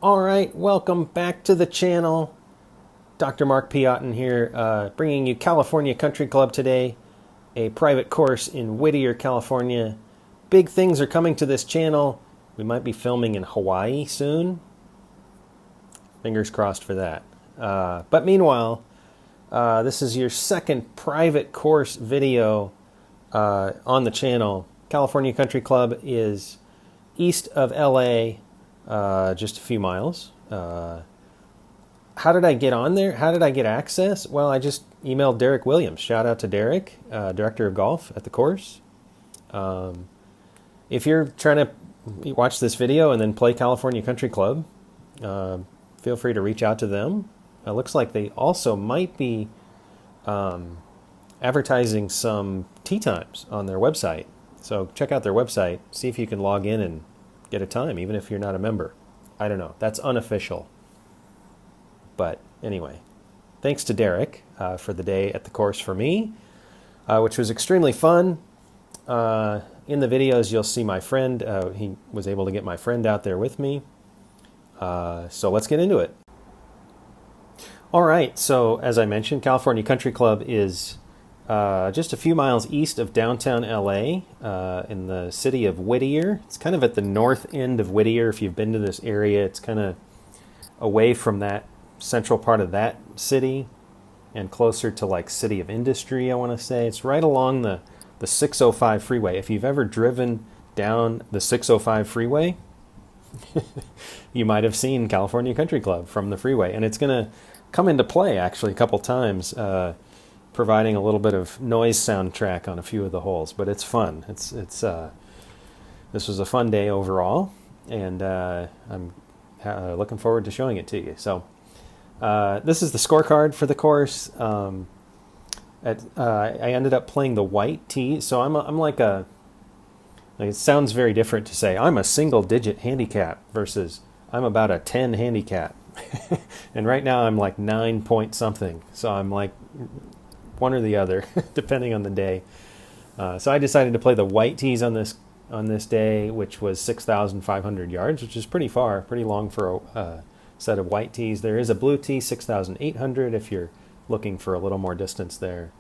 All right, welcome back to the channel. Dr. Mark P. Otten here, bringing you California Country Club today, a private course in Whittier, California. Big things are coming to this channel. We might be filming in Hawaii soon. Fingers crossed for that. But meanwhile, this is your second private course video on the channel. California Country Club is east of LA, just a few miles. How did I get on there? How did I get access? Well, I just emailed Derek Williams. Shout out to Derek, director of golf at the course. If you're trying to watch this video and then play California Country Club, feel free to reach out to them. It looks like they also might be advertising some tee times on their website. So check out their website, see if you can log in and get a time, even if you're not a member. I don't know. That's unofficial. But anyway, thanks to Derek for the day at the course for me, which was extremely fun. In the videos, you'll see my friend. He was able to get my friend out there with me. So let's get into it. All right. So as I mentioned, California Country Club is just a few miles east of downtown LA, in the city of Whittier. It's kind of at the north end of Whittier. If you've been to this area, it's kind of away from that central part of that city and closer to like City of Industry, I want to say. It's right along the 605 freeway. If you've ever driven down the 605 freeway, you might have seen California Country Club from the freeway. And it's going to come into play actually a couple times, providing a little bit of noise soundtrack on a few of the holes, but it's fun. This was a fun day overall, and I'm looking forward to showing it to you. So this is the scorecard for the course. I ended up playing the white tee, so I'm like it sounds very different to say I'm a single-digit handicap versus I'm about a 10 handicap, and right now I'm like 9 point something. So I'm like one or the other, depending on the day. So I decided to play the white tees on this day, which was 6,500 yards, which is pretty far, pretty long for a set of white tees. There is a blue tee, 6,800, if you're looking for a little more distance there.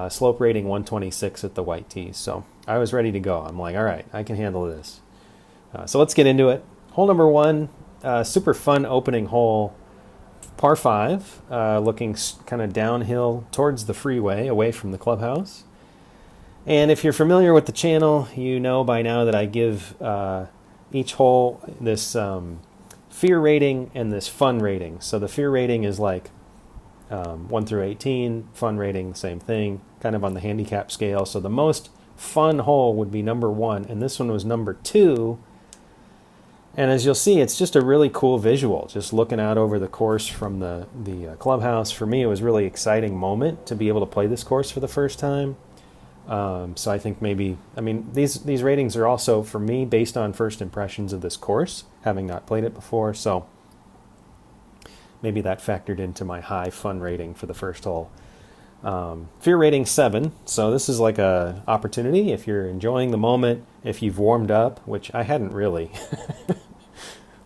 Slope rating 126 at the white tees. So I was ready to go. I'm like, all right, I can handle this. So let's get into it. Hole number one, super fun opening hole. Par 5, looking kind of downhill towards the freeway, away from the clubhouse. And if you're familiar with the channel, you know by now that I give each hole this fear rating and this fun rating. So the fear rating is like 1 through 18, fun rating, same thing, kind of on the handicap scale. So the most fun hole would be number 1, and this one was number 2. And as you'll see, it's just a really cool visual, just looking out over the course from the clubhouse. For me, it was a really exciting moment to be able to play this course for the first time. So I think these ratings are also, for me, based on first impressions of this course, having not played it before. So maybe that factored into my high fun rating for the first hole. Fear rating 7. So this is like a opportunity if you're enjoying the moment, if you've warmed up, which I hadn't really.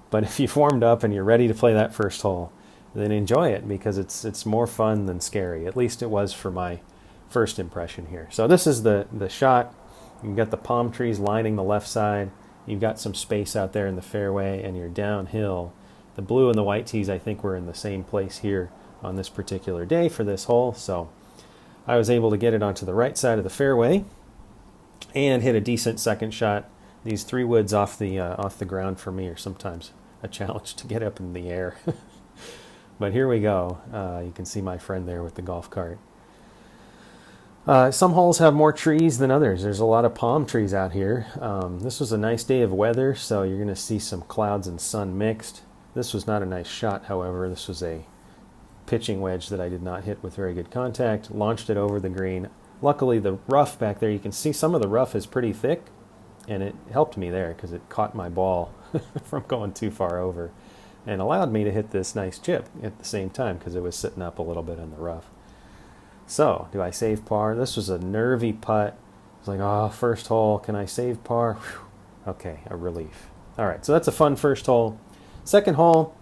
But if you've warmed up and you're ready to play that first hole, then enjoy it, because it's more fun than scary. At least it was for my first impression here. So this is the shot. You've got the palm trees lining the left side. You've got some space out there in the fairway, and you're downhill. The blue and the white tees, I think, were in the same place here on this particular day for this hole. So I was able to get it onto the right side of the fairway and hit a decent second shot. These 3 woods off the ground for me are sometimes a challenge to get up in the air. But here we go. You can see my friend there with the golf cart. Some holes have more trees than others. There's a lot of palm trees out here. This was a nice day of weather, so you're going to see some clouds and sun mixed. This was not a nice shot, however. This was a pitching wedge that I did not hit with very good contact. Launched it over the green. Luckily, the rough back there, you can see some of the rough is pretty thick, and it helped me there because it caught my ball from going too far over and allowed me to hit this nice chip at the same time because it was sitting up a little bit in the rough. So, do I save par? This was a nervy putt. I was like, oh, first hole, can I save par? Whew. Okay, a relief. All right, so that's a fun first hole. Second hole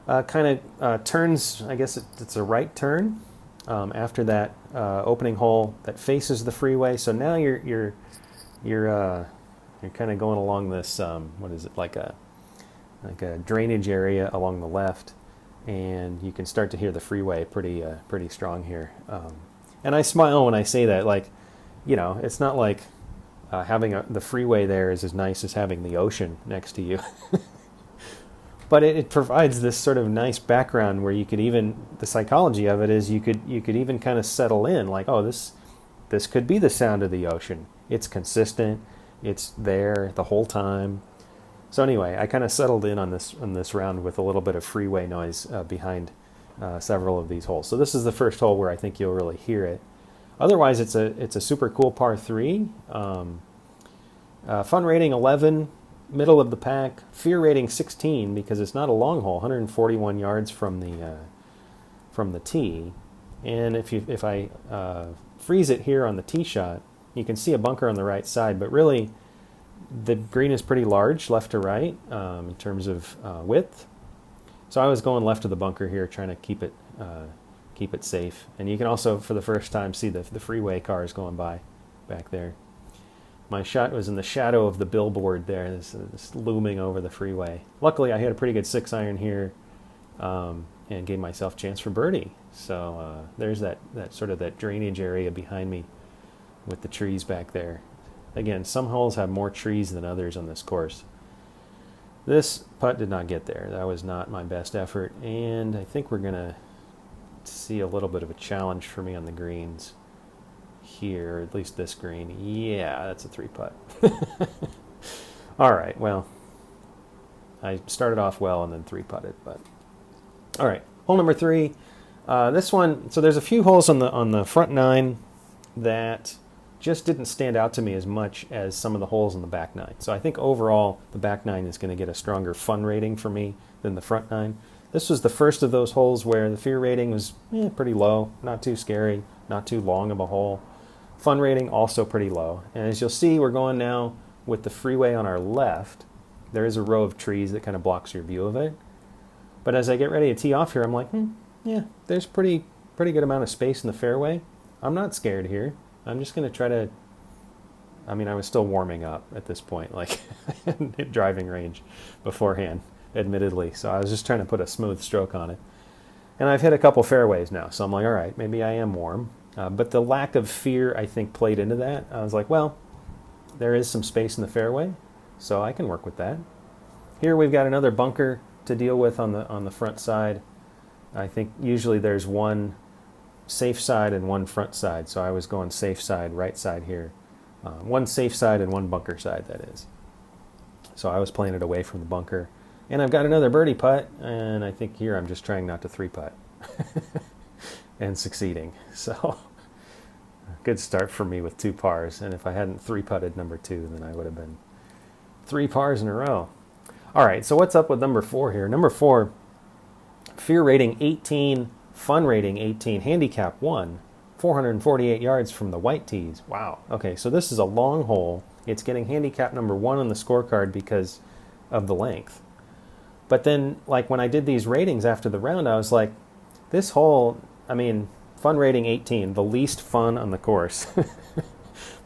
kind of turns, I guess it's a right turn after that opening hole that faces the freeway. So now you're kind of going along this what is it, like a drainage area along the left, and you can start to hear the freeway pretty strong here. And I smile when I say that, like, you know, it's not like having the freeway there is as nice as having the ocean next to you. But it provides this sort of nice background where you could even, the psychology of it is you could even kind of settle in, like, oh, this could be the sound of the ocean. It's consistent. It's there the whole time. So anyway, I kind of settled in on this round with a little bit of freeway noise behind several of these holes. So this is the first hole where I think you'll really hear it. Otherwise, it's a super cool par 3. Fun rating 11. Middle of the pack, fear rating 16 because it's not a long hole, 141 yards from the tee. And if I freeze it here on the tee shot, you can see a bunker on the right side, but really the green is pretty large left to right in terms of width. So I was going left of the bunker here, trying to keep it safe. And you can also, for the first time, see the freeway cars going by back there. My shot was in the shadow of the billboard there, this looming over the freeway. Luckily, I had a pretty good 6-iron here and gave myself a chance for birdie. So there's that sort of that drainage area behind me with the trees back there. Again, some holes have more trees than others on this course. This putt did not get there. That was not my best effort, and I think we're going to see a little bit of a challenge for me on the greens here, or at least this green. Yeah, that's a 3-putt. All right, well, I started off well and then 3-putted, but all right, hole number 3. This one, so there's a few holes on the front 9 that just didn't stand out to me as much as some of the holes in the back 9. So I think overall the back 9 is going to get a stronger fun rating for me than the front 9. This was the first of those holes where the fear rating was pretty low, not too scary, not too long of a hole. Fun rating also pretty low. And as you'll see, we're going now with the freeway on our left. There is a row of trees that kind of blocks your view of it. But as I get ready to tee off here, I'm like, yeah, there's pretty good amount of space in the fairway. I'm not scared here. I'm just going to try to, I mean, I was still warming up at this point, like at driving range beforehand, admittedly. So I was just trying to put a smooth stroke on it. And I've hit a couple fairways now, so I'm like, all right, maybe I am warm. But the lack of fear, I think, played into that. I was like, well, there is some space in the fairway, so I can work with that. Here we've got another bunker to deal with on the front side. I think usually there's one safe side and one front side, so I was going safe side, right side here. One safe side and one bunker side, that is. So I was playing it away from the bunker. And I've got another birdie putt, and I think here I'm just trying not to 3-putt and succeeding. So good start for me with 2 pars, and if I hadn't 3-putted number 2, then I would have been 3 pars in a row. All right, so what's up with number 4 here? Number 4, fear rating 18, fun rating 18, handicap 1, 448 yards from the white tees. Wow. Okay, so this is a long hole. It's getting handicap number 1 on the scorecard because of the length. But then, like, when I did these ratings after the round, I was like, this hole, I mean, fun rating 18, the least fun on the course.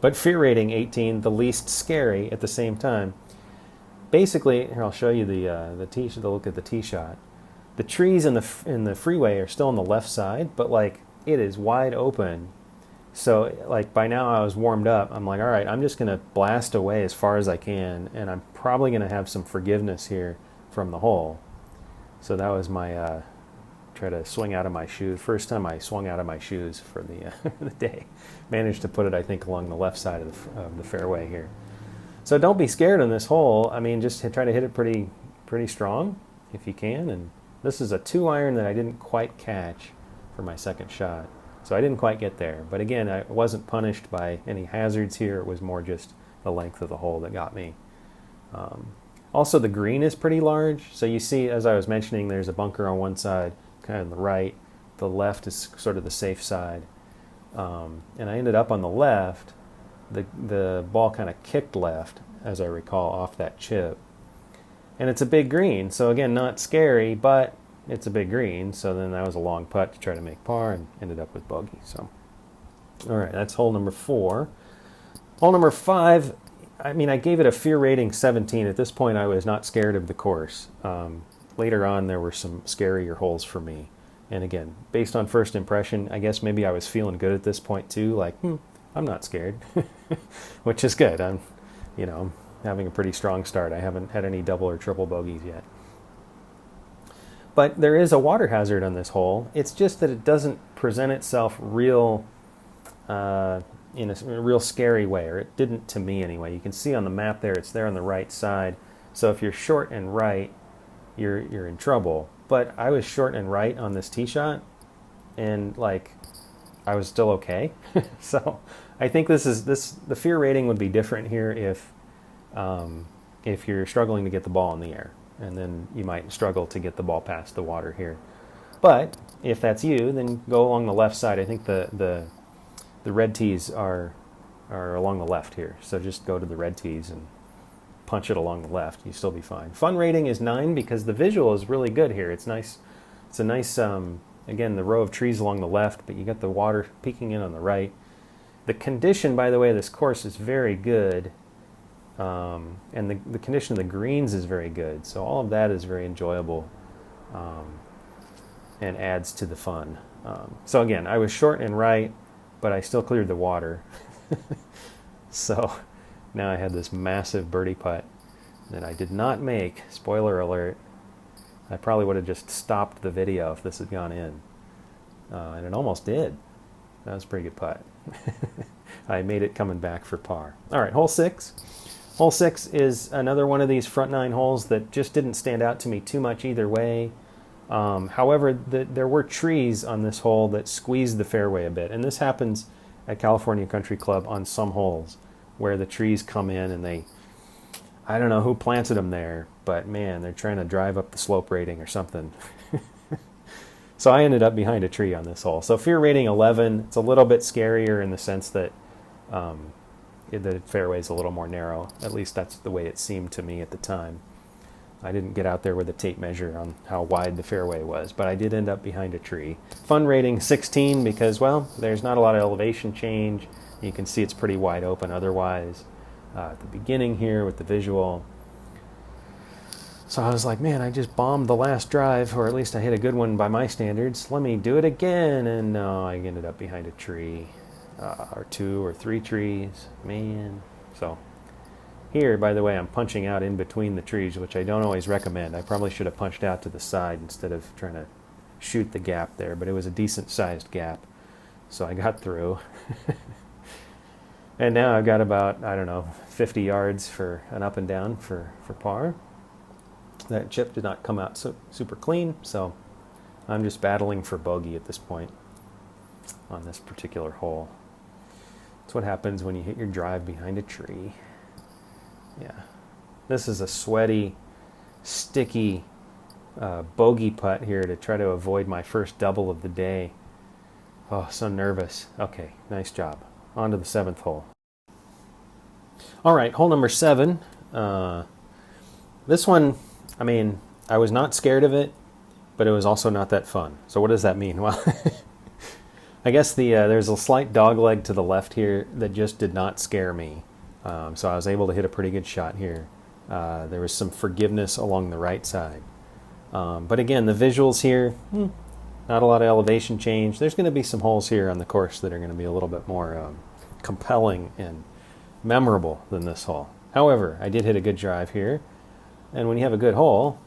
But fear rating 18, the least scary at the same time. Basically, here I'll show you the look at the tee shot. The trees in the freeway are still on the left side, but like it is wide open. So like by now I was warmed up. I'm like, all right, I'm just gonna blast away as far as I can, and I'm probably gonna have some forgiveness here from the hole. So that was my try to swing out of my shoes. First time I swung out of my shoes for the day. Managed to put it, I think, along the left side of the fairway here. So don't be scared on this hole. I mean, just try to hit it pretty strong if you can. And this is a 2-iron that I didn't quite catch for my second shot. So I didn't quite get there. But again, I wasn't punished by any hazards here. It was more just the length of the hole that got me. Also, the green is pretty large. So you see, as I was mentioning, there's a bunker on one side, kind of on the right. The left is sort of the safe side. And I ended up on the left. The ball kind of kicked left, as I recall, off that chip. And it's a big green, so again, not scary, but it's a big green. So then that was a long putt to try to make par, and ended up with bogey. So, all right, that's hole number 4. Hole number 5, I mean, I gave it a fear rating 17. At this point, I was not scared of the course. Later on, there were some scarier holes for me. And again, based on first impression, I guess maybe I was feeling good at this point too. Like, I'm not scared, which is good. I'm having a pretty strong start. I haven't had any double or triple bogeys yet. But there is a water hazard on this hole. It's just that it doesn't present itself real in a real scary way, or it didn't to me anyway. You can see on the map there, it's there on the right side. So if you're short and right, you're in trouble. But I was short and right on this tee shot, and like I was still okay. So I think the fear rating would be different here if you're struggling to get the ball in the air, and then you might struggle to get the ball past the water here. But if that's you, then go along the left side. I think the red tees are along the left here, so just go to the red tees and punch it along the left. You still be fine. Fun rating is 9 because the visual is really good here. It's nice. It's a nice again, the row of trees along the left, but you got the water peeking in on the right. The condition, by the way, of this course is very good. And the condition of the greens is very good. So all of that is very enjoyable and adds to the fun. So again, I was short and right, but I still cleared the water. So now I had this massive birdie putt that I did not make. Spoiler alert. I probably would have just stopped the video if this had gone in. And it almost did. That was a pretty good putt. I made it coming back for par. All right, hole 6. Hole 6 is another one of these front 9 holes that just didn't stand out to me too much either way. However, there were trees on this hole that squeezed the fairway a bit. And this happens at California Country Club on some holes where the trees come in and I don't know who planted them there, but man, they're trying to drive up the slope rating or something. So I ended up behind a tree on this hole. So fear rating 11. It's a little bit scarier in the sense that the fairway is a little more narrow. At least that's the way it seemed to me at the time. I didn't get out there with a tape measure on how wide the fairway was, but I did end up behind a tree. Fun rating 16 because, well, there's not a lot of elevation change. You can see it's pretty wide open otherwise at the beginning here with the visual. So I was like, man, I just bombed the last drive, or at least I hit a good one by my standards. Let me do it again. And no, I ended up behind a tree, or 2 or 3 trees. Man. So here, by the way, I'm punching out in between the trees, which I don't always recommend. I probably should have punched out to the side instead of trying to shoot the gap there, but it was a decent-sized gap. So I got through. And now I've got about, I don't know, 50 yards for an up and down for par. That chip did not come out super clean, so I'm just battling for bogey at this point on this particular hole. That's what happens when you hit your drive behind a tree. Yeah. This is a sweaty, sticky bogey putt here to try to avoid my first double of the day. Oh, so nervous. Okay, nice job. On to the 7th hole. All right, hole number 7. This one, I mean, I was not scared of it, but it was also not that fun. So what does that mean? Well, I guess there's a slight dog leg to the left here that just did not scare me. So I was able to hit a pretty good shot here. There was some forgiveness along the right side. But again, the visuals here, not a lot of elevation change. There's going to be some holes here on the course that are going to be a little bit more compelling and memorable than this hole. However, I did hit a good drive here. And when you have a good hole,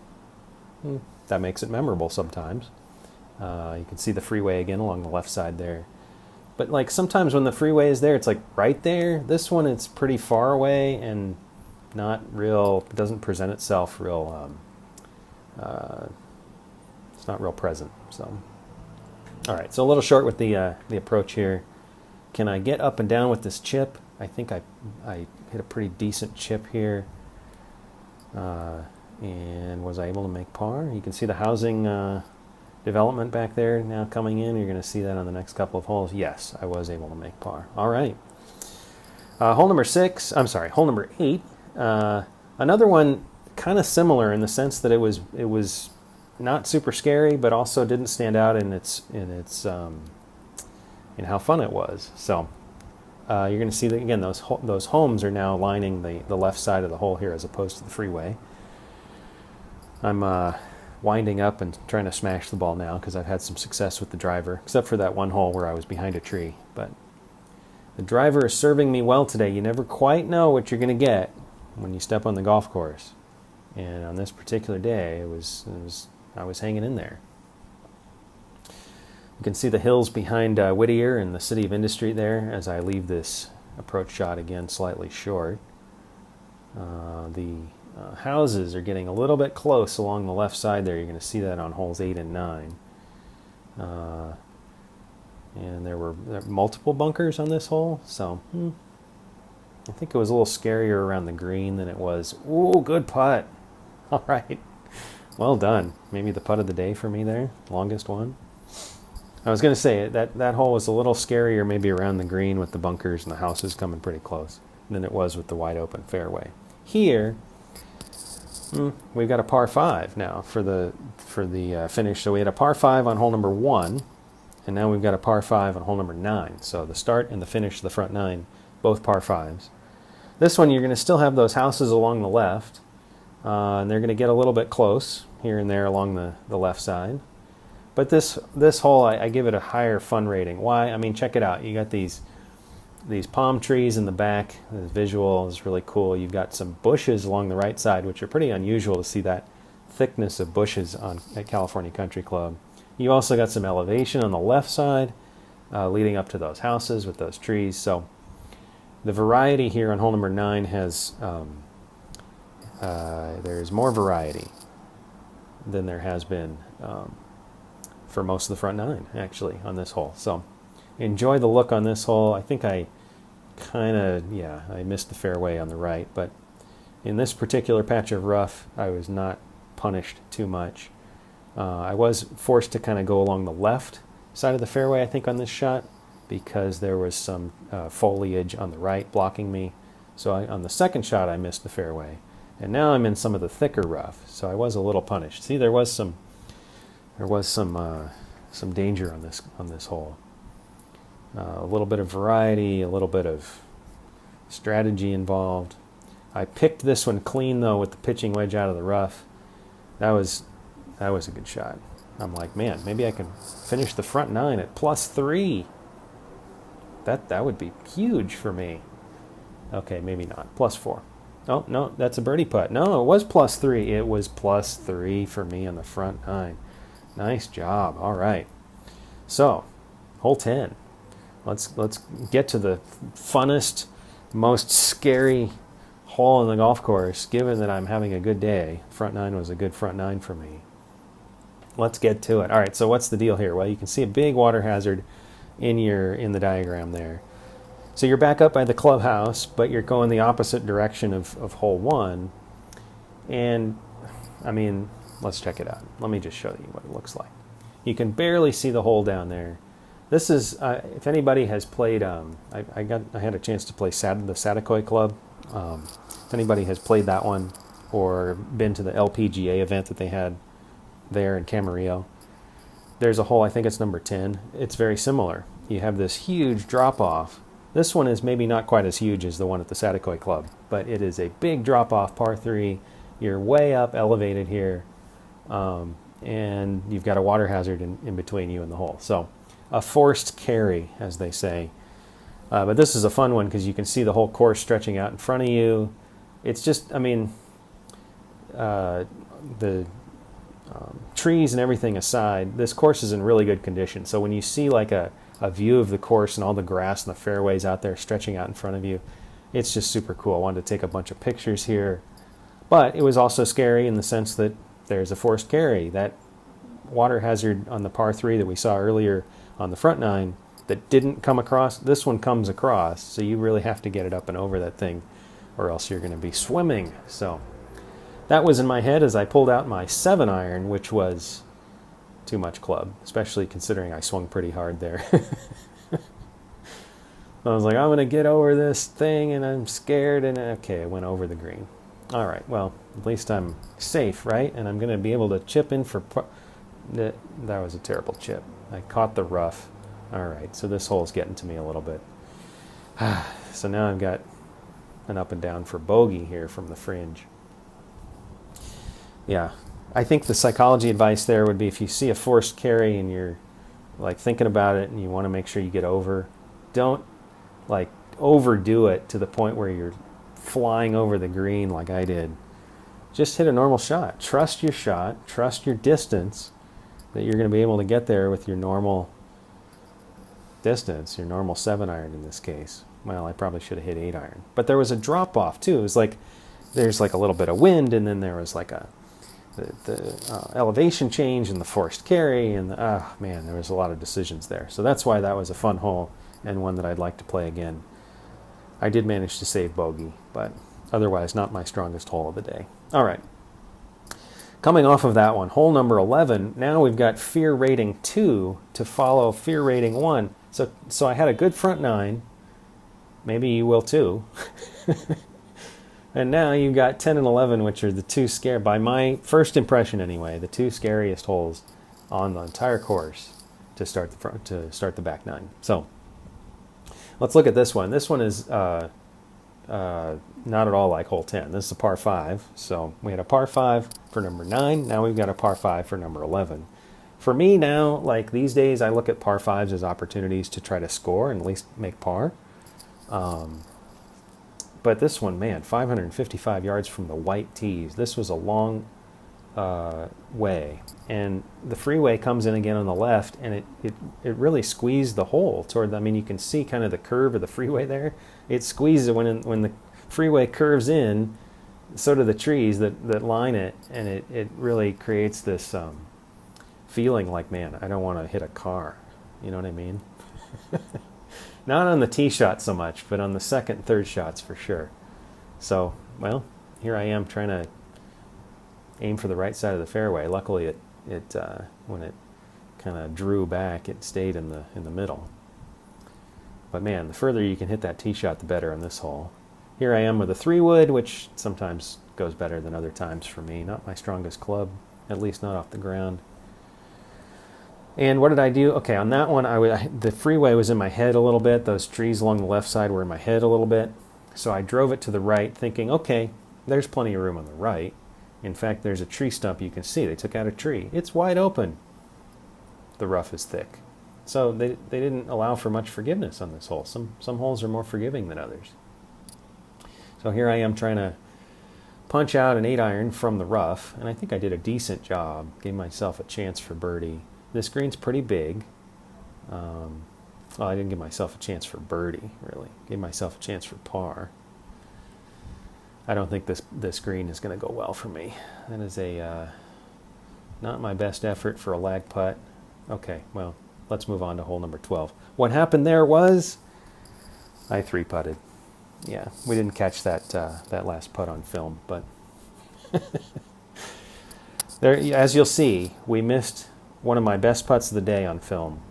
that makes it memorable sometimes. You can see the freeway again along the left side there. But like sometimes when the freeway is there, it's like right there. This one, it's pretty far away and not real, it doesn't present itself real, it's not real present. So, all right, so a little short with the approach here. Can I get up and down with this chip? I think I hit a pretty decent chip here. And was I able to make par? You can see the housing development back there now coming in. You're going to see that on the next couple of holes. Yes, I was able to make par. All right. Hole number 8. Another one, kind of similar in the sense that it was not super scary, but also didn't stand out in how fun it was. So you're going to see that again. Those homes are now lining the left side of the hole here, as opposed to the freeway. I'm winding up and trying to smash the ball now because I've had some success with the driver, except for that one hole where I was behind a tree. But the driver is serving me well today. You never quite know what you're going to get when you step on the golf course. And on this particular day, I was hanging in there. You can see the hills behind Whittier and the City of Industry there as I leave this approach shot again slightly short. The houses are getting a little bit close along the left side there. You're going to see that on holes 8 and 9. And there were multiple bunkers on this hole, so I think it was a little scarier around the green than it was. Ooh, good putt. All right. Well done. Maybe the putt of the day for me there, longest one. I was going to say that hole was a little scarier maybe around the green with the bunkers and the houses coming pretty close than it was with the wide open fairway. Here, we've got a par 5 now for the finish. So we had a par 5 on hole number 1, and now we've got a par 5 on hole number 9. So the start and the finish of the front 9, both par 5s. This one, you're going to still have those houses along the left, and they're going to get a little bit close here and there along the left side. But this hole, I give it a higher fun rating. Why? I mean, check it out. You got these palm trees in the back. The visual is really cool. You've got some bushes along the right side, which are pretty unusual to see that thickness of bushes at California Country Club. You also got some elevation on the left side, leading up to those houses with those trees. So the variety here on hole number 9 has there's more variety than there has been for most of the front 9 actually on this hole. So enjoy the look on this hole. I think I missed the fairway on the right, but in this particular patch of rough, I was not punished too much. I was forced to kind of go along the left side of the fairway, I think, on this shot because there was some foliage on the right blocking me. So on the second shot, I missed the fairway, and now I'm in some of the thicker rough. So I was a little punished. See, there was some danger on this hole. A little bit of variety, a little bit of strategy involved. I picked this one clean though with the pitching wedge out of the rough. That was a good shot. I'm like, man, maybe I can finish the front 9 at +3. That would be huge for me. Okay, maybe not. +4. Oh no, that's a birdie putt. No, it was +3. It was +3 for me on the front 9. Nice job. All right. So, hole 10. Let's get to the funnest, most scary hole in the golf course, given that I'm having a good day. Front 9 was a good front 9 for me. Let's get to it. All right, so what's the deal here? Well, you can see a big water hazard in the diagram there. So you're back up by the clubhouse, but you're going the opposite direction of hole 1. And, I mean, let's check it out. Let me just show you what it looks like. You can barely see the hole down there. This is, if anybody has played, I had a chance to play the Satakoy Club. If anybody has played that one or been to the LPGA event that they had there in Camarillo, there's a hole, I think it's number 10. It's very similar. You have this huge drop-off. This one is maybe not quite as huge as the one at the Satakoy Club, but it is a big drop-off, par 3. You're way up elevated here, and you've got a water hazard in between you and the hole. So a forced carry, as they say. But this is a fun one because you can see the whole course stretching out in front of you. It's just, I mean, the trees and everything aside, this course is in really good condition. So when you see like a view of the course and all the grass and the fairways out there stretching out in front of you, it's just super cool. I wanted to take a bunch of pictures here. But it was also scary in the sense that there's a forced carry. That water hazard on the par 3 that we saw earlier on the front 9 that didn't come across, this one comes across. So you really have to get it up and over that thing or else you're going to be swimming. So that was in my head as I pulled out my 7-iron, which was too much club, especially considering I swung pretty hard there. I was like, I'm going to get over this thing, and I'm scared, and okay, I went over the green. All right, well, At least I'm safe, right? And I'm going to be able to chip in for... That was a terrible chip. I caught the rough. All right, so this hole's getting to me a little bit. So now I've got an up and down for bogey here from the fringe. Yeah, I think the psychology advice there would be if you see a forced carry and you're like thinking about it and you want to make sure you get over, don't like overdo it to the point where you're flying over the green like I did. Just hit a normal shot. Trust your shot. Trust your distance, that you're going to be able to get there with your normal distance, your normal 7-iron in this case. Well, I probably should have hit 8-iron. But there was a drop off too. It was like there's like a little bit of wind, and then there was like the elevation change and the forced carry, and man, there was a lot of decisions there. So that's why that was a fun hole and one that I'd like to play again. I did manage to save bogey, but otherwise not my strongest hole of the day. All right. Coming off of that one, hole number 11, now we've got fear rating 2 to follow fear rating 1. So I had a good front 9. Maybe you will too. And now you've got 10 and 11, which are the two scary, by my first impression anyway, the two scariest holes on the entire course to start the back 9. So let's look at this one. This one is not at all like hole 10. This is a par 5. So we had a par 5 for number 9. Now we've got a par 5 for number 11. For me now, like these days, I look at par 5s as opportunities to try to score and at least make par. But this one, man, 555 yards from the white tees. This was a long way. And the freeway comes in again on the left, and it really squeezed the hole toward the, I mean, you can see kind of the curve of the freeway there. It squeezes it when the freeway curves in, so do the trees that line it, and it really creates this feeling like, man, I don't want to hit a car. You know what I mean? Not on the tee shot so much, but on the second and third shots for sure. So, well, here I am trying to aim for the right side of the fairway. Luckily, it when it kind of drew back, it stayed in the middle. But man, the further you can hit that tee shot, the better on this hole. Here I am with a 3-wood, which sometimes goes better than other times for me. Not my strongest club, at least not off the ground. And what did I do? Okay, on that one, the freeway was in my head a little bit. Those trees along the left side were in my head a little bit. So I drove it to the right thinking, okay, there's plenty of room on the right. In fact, there's a tree stump you can see. They took out a tree. It's wide open. The rough is thick. So they didn't allow for much forgiveness on this hole. Some holes are more forgiving than others. So here I am trying to punch out an 8-iron from the rough, and I think I did a decent job. Gave myself a chance for birdie. This green's pretty big. Well, I didn't give myself a chance for birdie, really. Gave myself a chance for par. I don't think this green is going to go well for me. That is not my best effort for a lag putt. Okay, well, let's move on to hole number 12. What happened there was I 3-putted. Yeah, we didn't catch that last putt on film, but there, as you'll see, we missed one of my best putts of the day on film,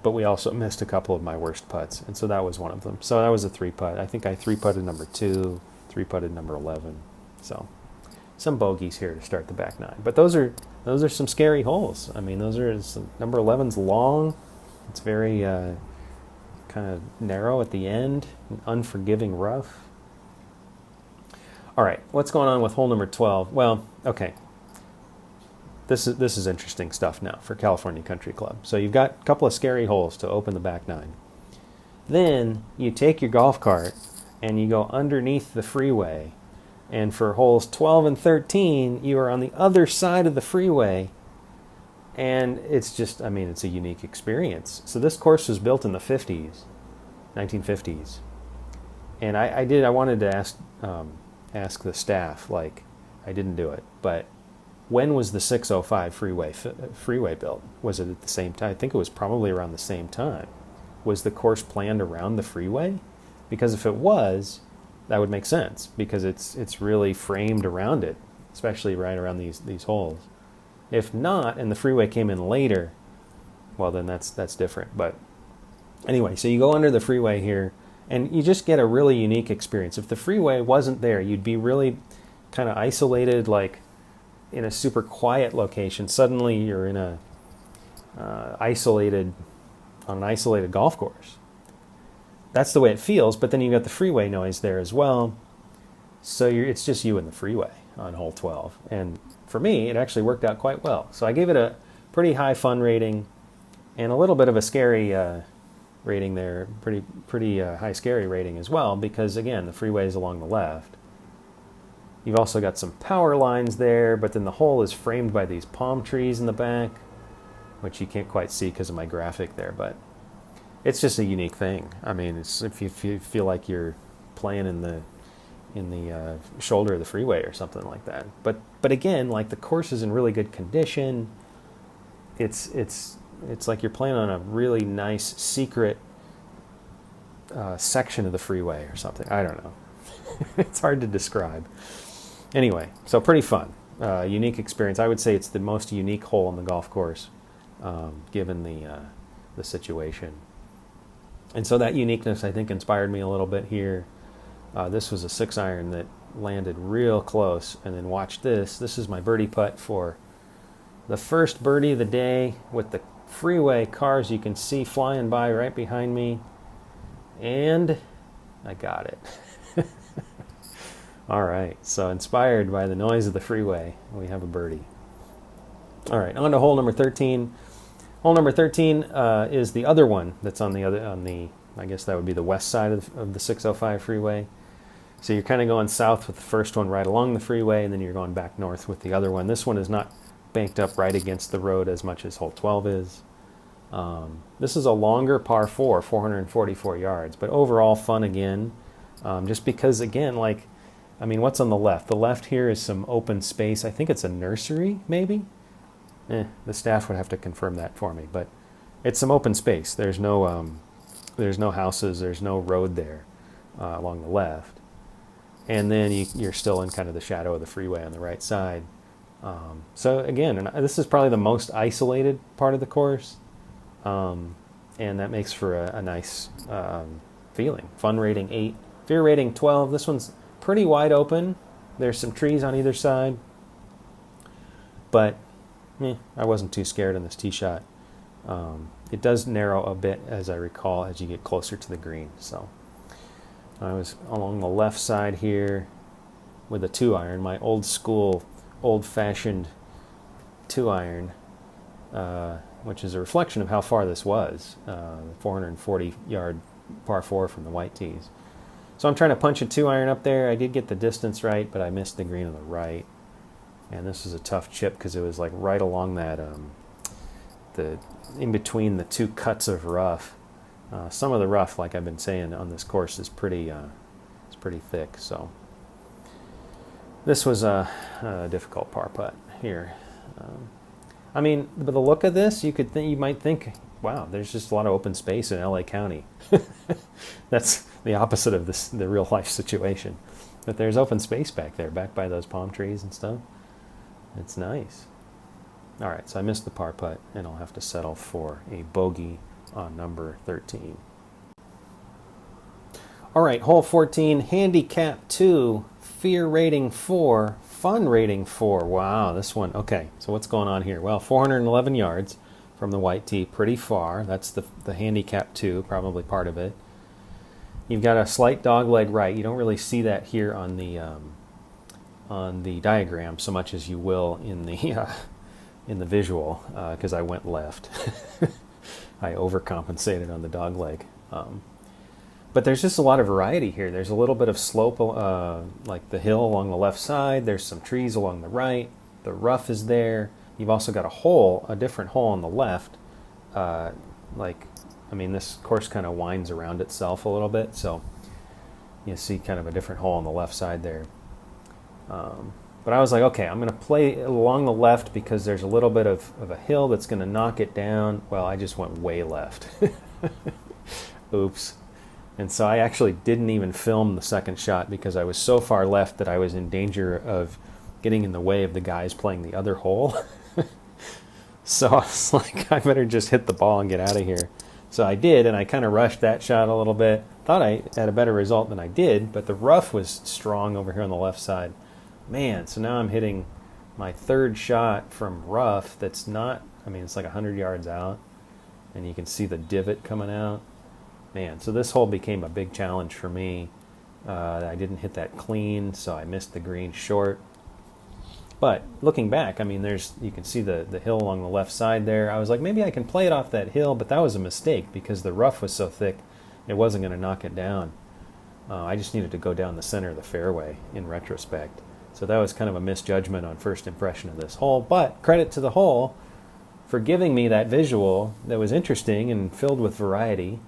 but we also missed a couple of my worst putts, and so that was one of them. So that was a 3-putt. I think I 3-putted number 2, 3-putted number 11. So some bogeys here to start the back 9. But those are some scary holes. I mean, number 11's long. It's very kind of narrow at the end, an unforgiving rough. All right, what's going on with hole number 12? Well, okay. This is interesting stuff now for California Country Club. So you've got a couple of scary holes to open the back 9. Then you take your golf cart and you go underneath the freeway. And for holes 12 and 13, you are on the other side of the freeway. And it's just, I mean, it's a unique experience. So this course was built in the 1950s. And I wanted to ask the staff, like, I didn't do it, but when was the 605 freeway built? Was it at the same time? I think it was probably around the same time. Was the course planned around the freeway? Because if it was, that would make sense, because it's really framed around it, especially right around these holes. If not, and the freeway came in later, well, then that's different. But anyway, so you go under the freeway here, and you just get a really unique experience. If the freeway wasn't there, you'd be really kind of isolated, like in a super quiet location. Suddenly you're in a on an isolated golf course. That's the way it feels, but then you got the freeway noise there as well. So it's just you and the freeway on hole 12. And for me, it actually worked out quite well. So I gave it a pretty high fun rating and a little bit of a scary rating there, pretty high scary rating as well, because again, the freeway is along the left. You've also got some power lines there, but then the hole is framed by these palm trees in the back, which you can't quite see because of my graphic there, but it's just a unique thing. I mean, it's, if you feel like you're playing in the shoulder of the freeway or something like that. But again, like the course is in really good condition. It's like you're playing on a really nice secret section of the freeway or something. I don't know. It's hard to describe. Anyway, so pretty fun, unique experience. I would say it's the most unique hole on the golf course, given the situation. And so that uniqueness, I think, inspired me a little bit here. This was a 6-iron that landed real close, and then watch this. This is my birdie putt for the first birdie of the day with the freeway cars you can see flying by right behind me, and I got it. All right, so inspired by the noise of the freeway, we have a birdie. All right, on to hole number 13. Hole number 13 is the other one that's on the I guess that would be the west side of the 605 freeway. So you're kind of going south with the first one right along the freeway, and then you're going back north with the other one. This one is not banked up right against the road as much as hole 12 is. This is a longer par 4, 444 yards, but overall fun again, just because, again, like, I mean, what's on the left? The left here is some open space. I think it's a nursery, maybe? The staff would have to confirm that for me, but it's some open space. There's no houses, there's no road there along the left. And then you're still in kind of the shadow of the freeway on the right side. So again, and this is probably the most isolated part of the course, and that makes for a nice feeling. Fun rating 8, fear rating 12. This one's pretty wide open. There's some trees on either side, but I wasn't too scared on this tee shot. It does narrow a bit, as I recall, as you get closer to the green. So I was along the left side here with a 2-iron, my old school, old-fashioned 2-iron, which is a reflection of how far this was, 440-yard par 4 from the white tees. So I'm trying to punch a 2-iron up there. I did get the distance right, but I missed the green on the right. And this was a tough chip because it was like right along that, in between the two cuts of rough. Some of the rough, like I've been saying on this course, is pretty thick. So this was a difficult par putt here. I mean, by the look of this, you might think, wow, there's just a lot of open space in LA County. That's the opposite of the real life situation. But there's open space back there, back by those palm trees and stuff. It's nice. All right, so I missed the par putt, and I'll have to settle for a bogey on number 13. All right, hole 14, handicap 2, fear rating 4, fun rating 4. Wow, this one. Okay, so what's going on here? Well, 411 yards from the white tee, pretty far. That's the handicap 2, probably part of it. You've got a slight dogleg right. You don't really see that here on the diagram so much as you will in the visual, because I went left. I overcompensated on the dogleg. But there's just a lot of variety here. There's a little bit of slope, like the hill along the left side. There's some trees along the right. The rough is there. You've also got a different hole on the left. This course kind of winds around itself a little bit, so you see kind of a different hole on the left side there. But I was like, okay, I'm going to play along the left because there's a little bit of a hill that's going to knock it down. Well, I just went way left. Oops. And so I actually didn't even film the second shot because I was so far left that I was in danger of getting in the way of the guys playing the other hole. So I was like, I better just hit the ball and get out of here. So I did, and I kind of rushed that shot a little bit. Thought I had a better result than I did, but the rough was strong over here on the left side. Man, so now I'm hitting my third shot from rough that's not, I mean, it's like 100 yards out, and you can see the divot coming out. Man, so this hole became a big challenge for me. I didn't hit that clean, so I missed the green short. But looking back, I mean, you can see the hill along the left side there. I was like, maybe I can play it off that hill, but that was a mistake because the rough was so thick, it wasn't going to knock it down. I just needed to go down the center of the fairway in retrospect. So that was kind of a misjudgment on first impression of this hole. But credit to the hole for giving me that visual that was interesting and filled with variety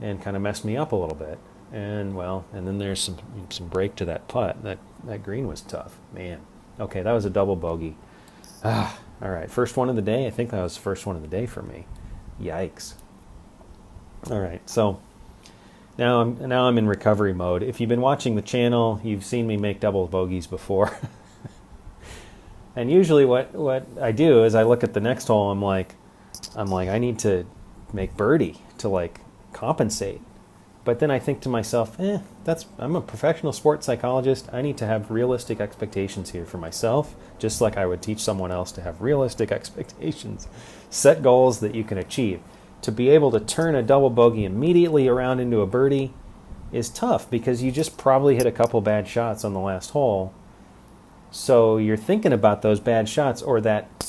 and kind of messed me up a little bit. And well, and then there's some break to that putt. That green was tough, man. Okay, that was a double bogey. All right, first one of the day. I think that was the first one of the day for me. Yikes. All right, so now I'm in recovery mode. If you've been watching the channel, you've seen me make double bogeys before. And usually what I do is I look at the next hole. I'm like I need to make birdie to like compensate. But then I think to myself, I'm a professional sports psychologist. I need to have realistic expectations here for myself, just like I would teach someone else to have realistic expectations. Set goals that you can achieve. To be able to turn a double bogey immediately around into a birdie is tough because you just probably hit a couple bad shots on the last hole. So you're thinking about those bad shots or that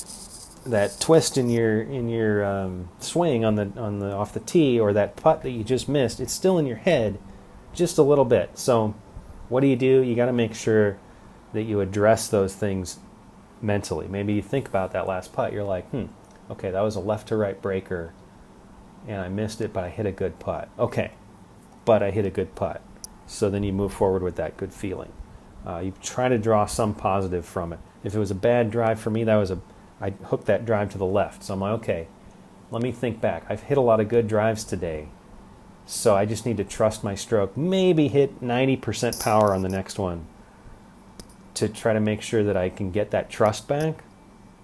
twist in your swing on the off the tee or that putt that you just missed. It's still in your head just a little bit. So what do? You got to make sure that you address those things mentally. Maybe you think about that last putt. You're like, okay, that was a left to right breaker and I missed it, but I hit a good putt. Okay, but I hit a good putt. So then you move forward with that good feeling. You try to draw some positive from it. If it was a bad drive for me, I hooked that drive to the left. So I'm like, okay, let me think back. I've hit a lot of good drives today. So I just need to trust my stroke. Maybe hit 90% power on the next one to try to make sure that I can get that trust back.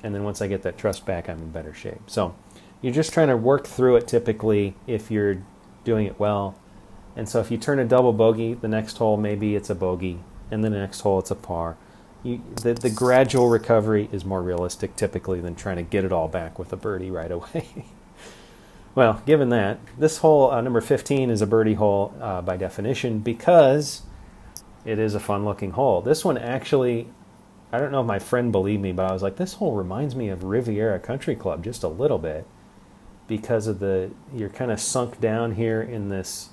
And then once I get that trust back, I'm in better shape. So you're just trying to work through it typically if you're doing it well. And so if you turn a double bogey, the next hole, maybe it's a bogey. And then the next hole, it's a par. The gradual recovery is more realistic typically than trying to get it all back with a birdie right away. Well, given that, this hole, number 15, is a birdie hole by definition because it is a fun-looking hole. This one actually, I don't know if my friend believed me, but I was like, this hole reminds me of Riviera Country Club just a little bit because of you're kind of sunk down here in this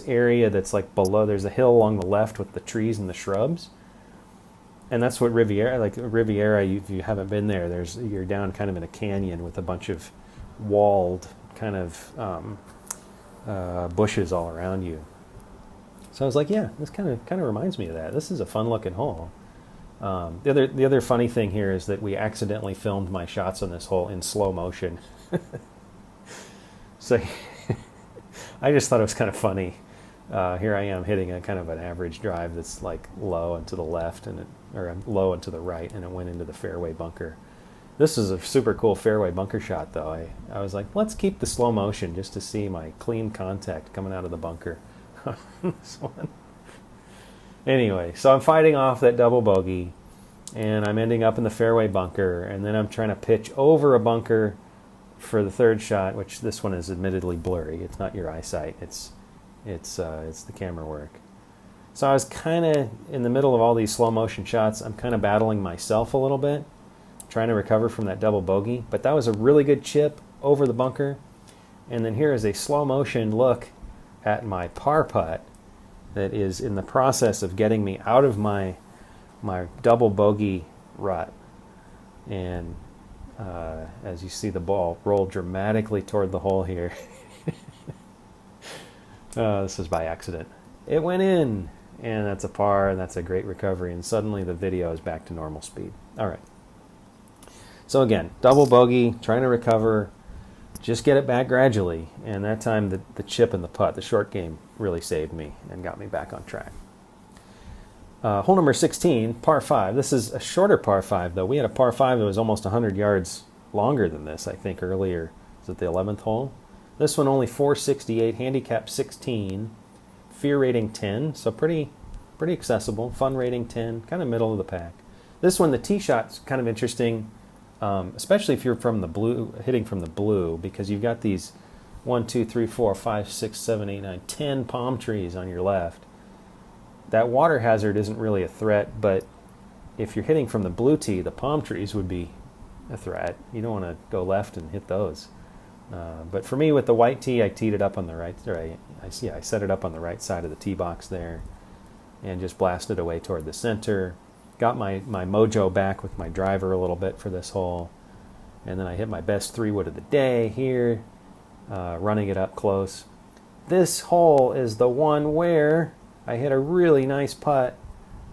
area that's like below. There's a hill along the left with the trees and the shrubs. And that's what Riviera, if you haven't been there, you're down kind of in a canyon with a bunch of walled kind of bushes all around you. So I was like, yeah, this kind of reminds me of that. This is a fun looking hole. The other funny thing here is that we accidentally filmed my shots on this hole in slow motion. So I just thought it was kind of funny. Here I am hitting a kind of an average drive that's like low and to the left or low and to the right, and it went into the fairway bunker. This is a super cool fairway bunker shot, though. I was like, let's keep the slow motion just to see my clean contact coming out of the bunker. This one. Anyway, so I'm fighting off that double bogey, and I'm ending up in the fairway bunker, and then I'm trying to pitch over a bunker for the third shot, which this one is admittedly blurry. It's not your eyesight. It's the camera work. So I was kind of in the middle of all these slow motion shots. I'm kind of battling myself a little bit, trying to recover from that double bogey. But that was a really good chip over the bunker. And then here is a slow motion look at my par putt that is in the process of getting me out of my double bogey rut. And as you see the ball roll dramatically toward the hole here. This is by accident. It went in, and that's a par, and that's a great recovery, and suddenly the video is back to normal speed. All right. So again, double bogey, trying to recover, just get it back gradually, and that time the chip and the putt, the short game, really saved me and got me back on track. Hole number 16, par 5. This is a shorter par 5, though. We had a par 5 that was almost 100 yards longer than this, I think, earlier. Is it the 11th hole? This one only 468, handicap 16, fear rating 10, so pretty pretty accessible. Fun rating 10, kind of middle of the pack. This one, the tee shot's kind of interesting, especially if you're from the blue, hitting from the blue, because you've got these 1, 2, 3, 4, 5, 6, 7, 8, 9, 10 palm trees on your left. That water hazard isn't really a threat, but if you're hitting from the blue tee, the palm trees would be a threat. You don't want to go left and hit those. But for me, with the white tee, I teed it up on the right. I set it up on the right side of the tee box there, and just blasted away toward the center. Got my mojo back with my driver a little bit for this hole, and then I hit my best 3-wood of the day here, running it up close. This hole is the one where I hit a really nice putt,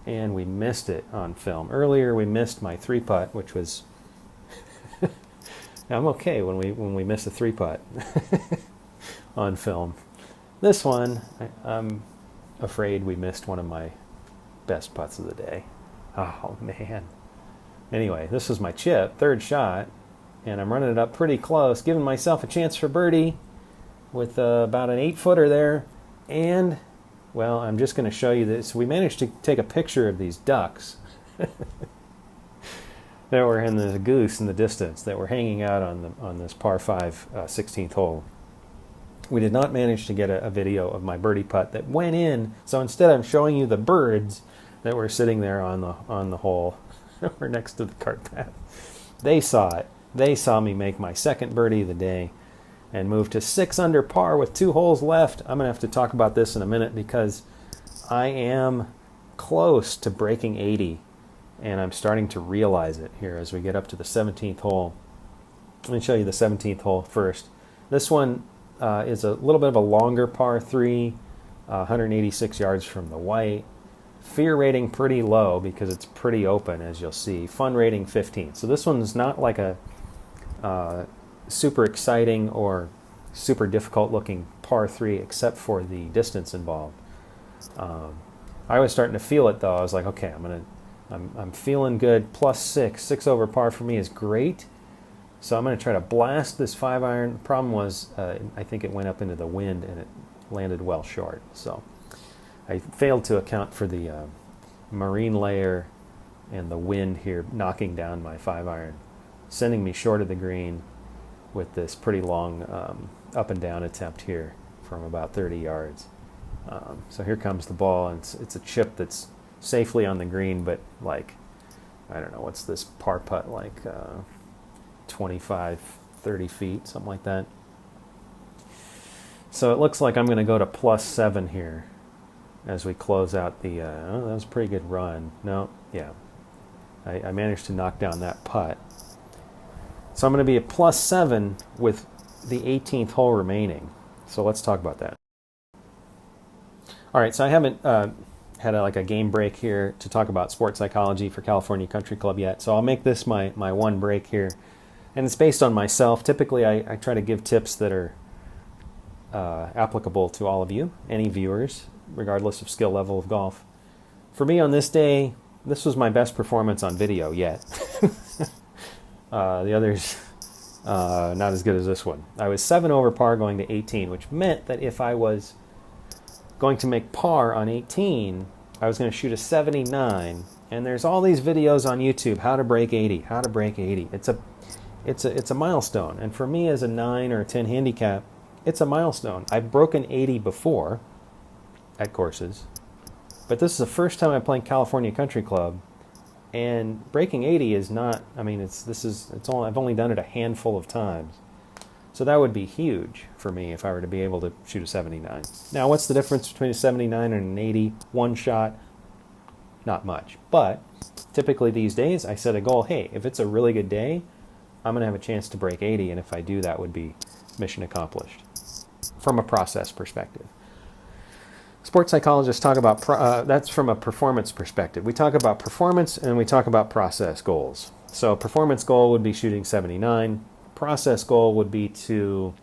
and we missed it on film. Earlier, we missed my 3-putt, which was... I'm okay when we miss a 3-putt on film. This one, I'm afraid we missed one of my best putts of the day. Oh, man. Anyway, this was my chip, third shot, and I'm running it up pretty close, giving myself a chance for birdie with about an 8-footer there. And, well, I'm just going to show you this. We managed to take a picture of these ducks. That were in the goose in the distance that were hanging out on this par 5 16th hole. We did not manage to get a video of my birdie putt that went in. So instead, I'm showing you the birds that were sitting there on the hole or next to the cart path. They saw it. They saw me make my second birdie of the day and move to 6 under par with 2 holes left. I'm gonna have to talk about this in a minute because I am close to breaking 80. And I'm starting to realize it here as we get up to the 17th hole. Let me show you the 17th hole first. This one is a little bit of a longer par 3, 186 yards from the white. Fear rating pretty low because it's pretty open, as you'll see. Fun rating 15. So this one's not like a super exciting or super difficult looking par 3 except for the distance involved. I was starting to feel it though. I was like, okay, I'm feeling good. +6. 6 over par for me is great. So I'm going to try to blast this 5-iron. The problem was I think it went up into the wind and it landed well short. So I failed to account for the marine layer and the wind here knocking down my 5-iron, sending me short of the green with this pretty long up and down attempt here from about 30 yards. So here comes the ball, and it's a chip that's safely on the green, but like, I don't know, what's this par putt, like 25, 30 feet, something like that. So it looks like I'm going to go to +7 here as we close out the, that was a pretty good run. No, yeah, I managed to knock down that putt. So I'm going to be at +7 with the 18th hole remaining. So let's talk about that. All right, so I haven't had a game break here to talk about sports psychology for California Country Club yet. So I'll make this my one break here. And it's based on myself. Typically, I try to give tips that are applicable to all of you, any viewers, regardless of skill level of golf. For me on this day, this was my best performance on video yet. The others, not as good as this one. I was 7 over par going to 18, which meant that if I was going to make par on 18, I was going to shoot a 79, and there's all these videos on YouTube, how to break 80, how to break 80. It's a milestone, and for me as a 9 or a 10 handicap, it's a milestone. I've broken 80 before at courses, but this is the first time I'm playing California Country Club, and breaking 80 is not, I mean, I've only done it a handful of times. So that would be huge for me if I were to be able to shoot a 79. Now, what's the difference between a 79 and an 80? One shot, not much. But typically these days, I set a goal, hey, if it's a really good day, I'm going to have a chance to break 80, and if I do, that would be mission accomplished from a process perspective. Sports psychologists talk about, that's from a performance perspective. We talk about performance and we talk about process goals. So performance goal would be shooting 79. Process goal would be to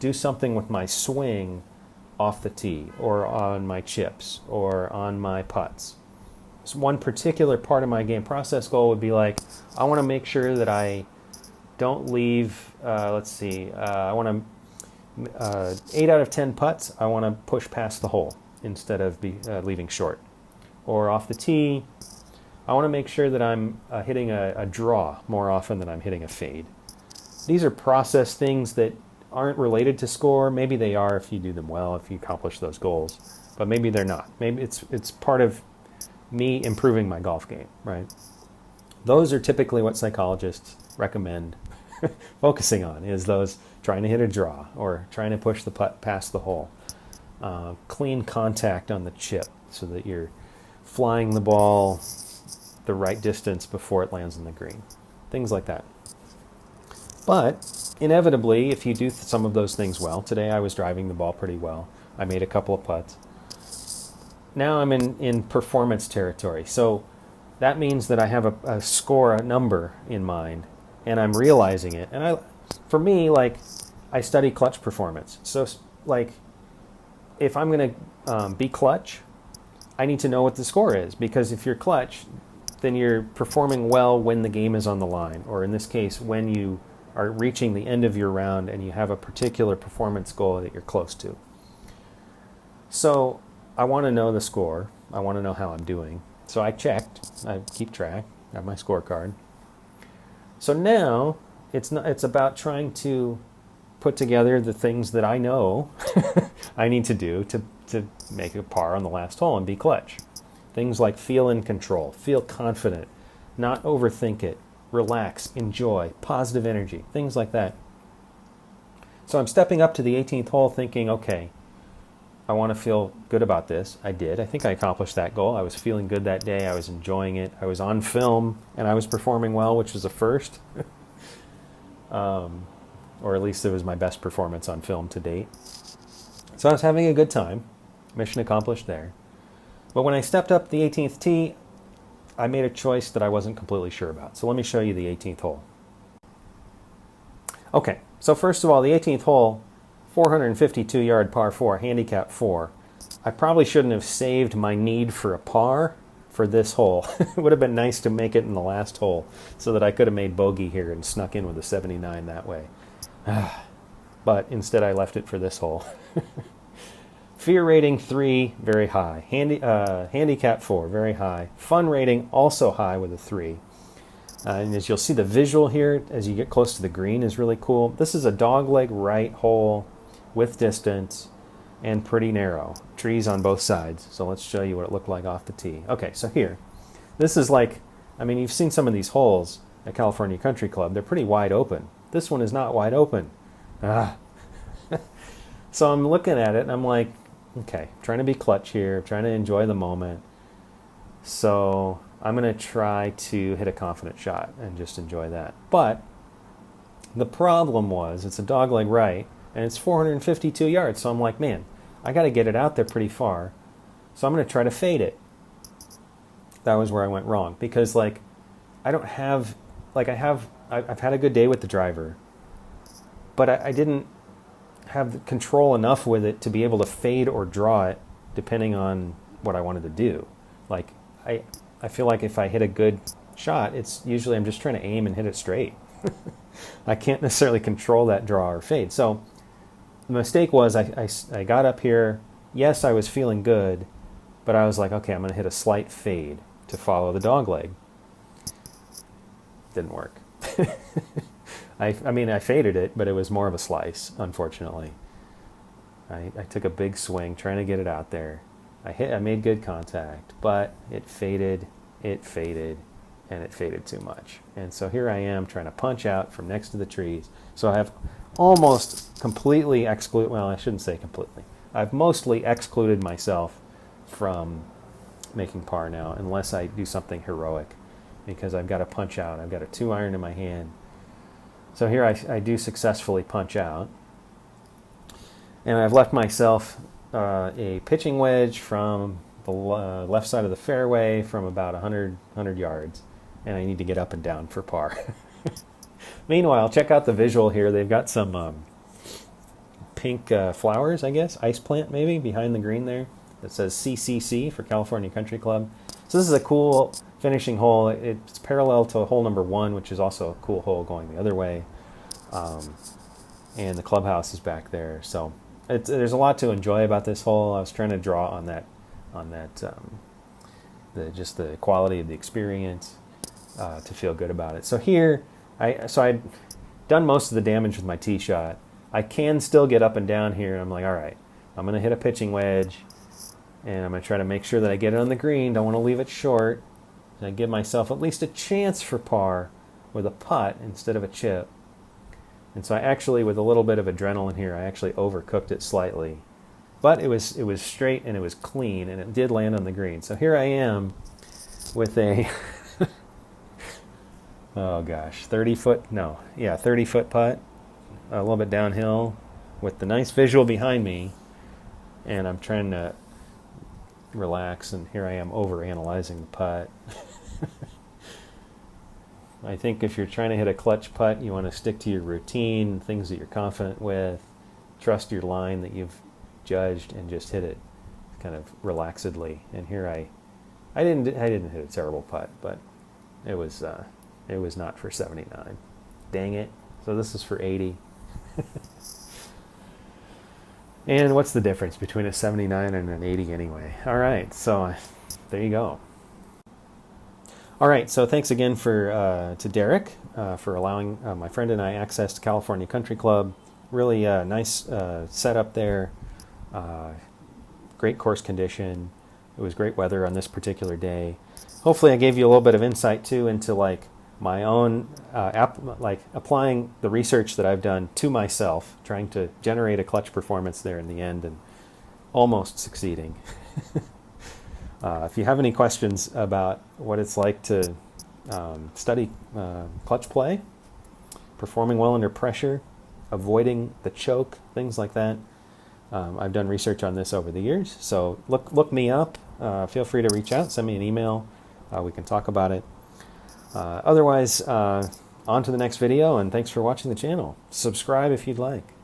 do something with my swing off the tee or on my chips or on my putts. So one particular part of my game process goal would be like, I want to make sure that I don't leave, I want to 8 out of 10 putts, I want to push past the hole instead of leaving short. Or off the tee, I want to make sure that I'm hitting a draw more often than I'm hitting a fade. These are process things that aren't related to score. Maybe they are if you do them well, if you accomplish those goals, but maybe they're not. Maybe it's part of me improving my golf game, right? Those are typically what psychologists recommend focusing on, is those trying to hit a draw or trying to push the putt past the hole. Clean contact on the chip so that you're flying the ball the right distance before it lands on the green. Things like that. But inevitably, if you do some of those things well, today I was driving the ball pretty well. I made a couple of putts. Now I'm in performance territory. So that means that I have a score, a number in mind, and I'm realizing it. And for me, like, I study clutch performance. So, like, if I'm going to be clutch, I need to know what the score is, because if you're clutch, then you're performing well when the game is on the line, or in this case, when you are reaching the end of your round and you have a particular performance goal that you're close to. So I want to know the score. I want to know how I'm doing. So I checked. I keep track. I have my scorecard. So now it's about trying to put together the things that I know I need to do to make a par on the last hole and be clutch. Things like feel in control, feel confident, not overthink it, relax, enjoy, positive energy, things like that. So I'm stepping up to the 18th hole thinking, okay, I want to feel good about this. I did. I think I accomplished that goal. I was feeling good that day. I was enjoying it. I was on film, and I was performing well, which was a first. Or at least it was my best performance on film to date. So I was having a good time. Mission accomplished there. But when I stepped up the 18th tee, I made a choice that I wasn't completely sure about. So let me show you the 18th hole. Okay, so first of all, the 18th hole, 452-yard par 4, handicap 4. I probably shouldn't have saved my need for a par for this hole. It would have been nice to make it in the last hole so that I could have made bogey here and snuck in with a 79 that way. But instead I left it for this hole. Fear rating 3, very high. Handicap 4, very high. Fun rating also high with a 3. And as you'll see, the visual here as you get close to the green is really cool. This is a dogleg right hole with distance and pretty narrow. Trees on both sides. So let's show you what it looked like off the tee. Okay, so here. This is like, I mean, you've seen some of these holes at California Country Club. They're pretty wide open. This one is not wide open. So I'm looking at it and I'm like, okay, I'm trying to be clutch here, I'm trying to enjoy the moment. So I'm going to try to hit a confident shot and just enjoy that. But the problem was it's a dogleg right and it's 452 yards. So I'm like, man, I got to get it out there pretty far. So I'm going to try to fade it. That was where I went wrong, because like I don't have, like I've had a good day with the driver, but I didn't have control enough with it to be able to fade or draw it depending on what I wanted to do. Like I feel like if I hit a good shot, it's usually I'm just trying to aim and hit it straight. I can't necessarily control that draw or fade. So the mistake was I got up here. Yes, I was feeling good, but I was like, okay, I'm going to hit a slight fade to follow the dog leg. Didn't work. I mean, I faded it, but it was more of a slice, unfortunately. I took a big swing trying to get it out there. I made good contact, but it faded, and it faded too much. And so here I am trying to punch out from next to the trees. So I have almost completely excluded, well, I shouldn't say completely. I've mostly excluded myself from making par now, unless I do something heroic, because I've got to punch out. I've got a 2-iron in my hand. So here I do successfully punch out. And I've left myself a pitching wedge from the left side of the fairway from about 100 yards. And I need to get up and down for par. Meanwhile, check out the visual here. They've got some pink flowers, I guess, ice plant maybe, behind the green there. That says CCC for California Country Club. So this is a cool finishing hole. It's parallel to hole number 1, which is also a cool hole going the other way. and the clubhouse is back there. So there's a lot to enjoy about this hole. I was trying to draw on that just the quality of the experience to feel good about it. So here, I'd done most of the damage with my tee shot. I can still get up and down here, and I'm like, all right, I'm going to hit a pitching wedge, and I'm going to try to make sure that I get it on the green. Don't want to leave it short. And I give myself at least a chance for par with a putt instead of a chip. And so I actually, with a little bit of adrenaline here, I actually overcooked it slightly. But it was straight and it was clean, and it did land on the green. So here I am with a, oh gosh, 30-foot putt, a little bit downhill with the nice visual behind me. And I'm trying to relax, and here I am over-analyzing the putt. I think if you're trying to hit a clutch putt, you want to stick to your routine, things that you're confident with, trust your line that you've judged, and just hit it kind of relaxedly. And here I didn't hit a terrible putt, but it was not for 79. Dang it. So this is for 80. And what's the difference between a 79 and an 80 anyway? All right, so there you go. All right, so thanks again to Derek for allowing my friend and I access to California Country Club. Really nice setup there. Great course condition. It was great weather on this particular day. Hopefully I gave you a little bit of insight too into like my own applying the research that I've done to myself, trying to generate a clutch performance there in the end and almost succeeding. If you have any questions about what it's like to study clutch play, performing well under pressure, avoiding the choke, things like that, I've done research on this over the years. So look me up. Feel free to reach out, send me an email. We can talk about it. Otherwise, on to the next video, and thanks for watching the channel. Subscribe if you'd like.